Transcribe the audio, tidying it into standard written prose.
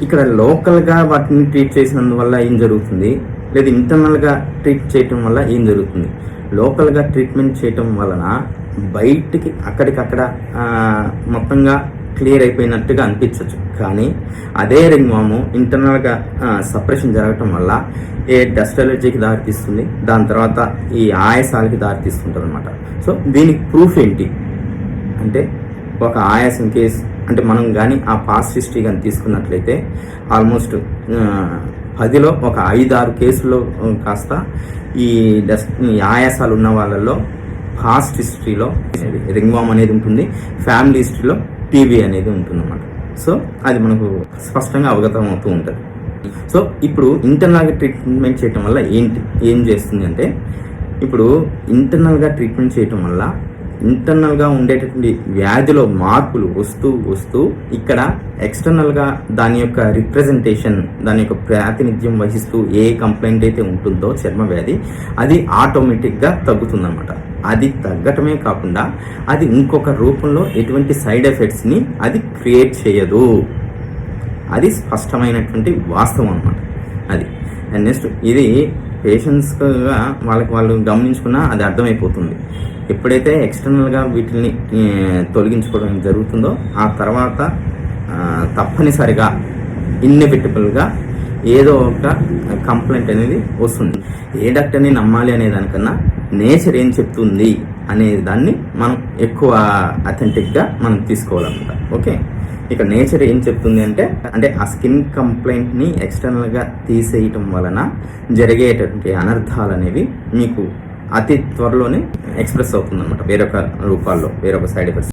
ఇక్కడ లోకల్గా వాటిని ట్రీట్ చేసినందువల్ల ఏం జరుగుతుంది, లేదా ఇంటర్నల్గా ట్రీట్ చేయటం వల్ల ఏం జరుగుతుంది. లోకల్గా ట్రీట్మెంట్ చేయటం వలన బయటికి అక్కడికక్కడ మొత్తంగా క్లియర్ అయిపోయినట్టుగా అనిపించవచ్చు. కానీ అదే రింగ్వాము ఇంటర్నల్గా సపరేషన్ జరగటం వల్ల ఏ డస్ట్ అలర్జీకి దారితీస్తుంది, దాని తర్వాత ఈ ఆయాసాలకి దారితీస్తుంటుంది అనమాట. సో దీనికి ప్రూఫ్ ఏంటి అంటే, ఒక ఆయాసం కేసు అంటే మనం కానీ ఆ పాస్ట్ హిస్టరీ కానీ తీసుకున్నట్లయితే ఆల్మోస్ట్ 10లో ఒక 5-6 కేసుల్లో కాస్త ఈ ఆయాసాలు ఉన్న వాళ్ళల్లో పాస్ట్ హిస్టరీలో రింగ్వామ్ అనేది ఉంటుంది, ఫ్యామిలీ హిస్టరీలో టీబీ అనేది ఉంటుందన్నమాట. సో అది మనకు స్పష్టంగా అవగతం అవుతూ ఉంటుంది. సో ఇప్పుడు ఇంటర్నల్గా ట్రీట్మెంట్ చేయటం వల్ల ఏం చేస్తుంది అంటే, ఇప్పుడు ఇంటర్నల్గా ట్రీట్మెంట్ చేయటం వల్ల ఇంటర్నల్గా ఉండేటటువంటి వ్యాధిలో మార్పులు వస్తూ ఇక్కడ ఎక్స్టర్నల్గా దాని యొక్క రిప్రజెంటేషన్, దాని యొక్క ప్రాతినిధ్యం వహిస్తూ ఏ కంప్లైంట్ అయితే ఉంటుందో చర్మ వ్యాధి, అది ఆటోమేటిక్గా తగ్గుతుందన్నమాట. అది తగ్గటమే కాకుండా అది ఇంకొక రూపంలో ఎటువంటి సైడ్ ఎఫెక్ట్స్ని అది క్రియేట్ చేయదు. అది స్పష్టమైనటువంటి వాస్తవం అన్నమాట. అది అండ్ నెక్స్ట్ ఇది పేషెంట్స్గా వాళ్ళు గమనించుకున్నా అది అర్థమైపోతుంది. ఎప్పుడైతే ఎక్స్టర్నల్గా వీటిని తొలగించుకోవడం జరుగుతుందో ఆ తర్వాత తప్పనిసరిగా ఇన్ఎవిటబుల్గా ఏదో ఒక కంప్లైంట్ అనేది వస్తుంది. ఏ డాక్టర్ని నమ్మాలి అనే దానికన్నా నేచర్ ఏం చెప్తుంది అనే దాన్ని మనం ఎక్కువ అథెంటిక్గా మనం తీసుకోవాలన్నమాట. ఓకే, ఇక్కడ నేచర్ ఏం చెప్తుంది అంటే ఆ స్కిన్ కంప్లైంట్ని ఎక్స్టర్నల్గా తీసేయటం వలన జరిగేటటువంటి అనర్థాలు అనేవి మీకు అతి త్వరలోనే ఎక్స్ప్రెస్ అవుతుంది అనమాట, వేరొక రూపాల్లో, వేరొక సైడ్ ఎఫెక్ట్స్.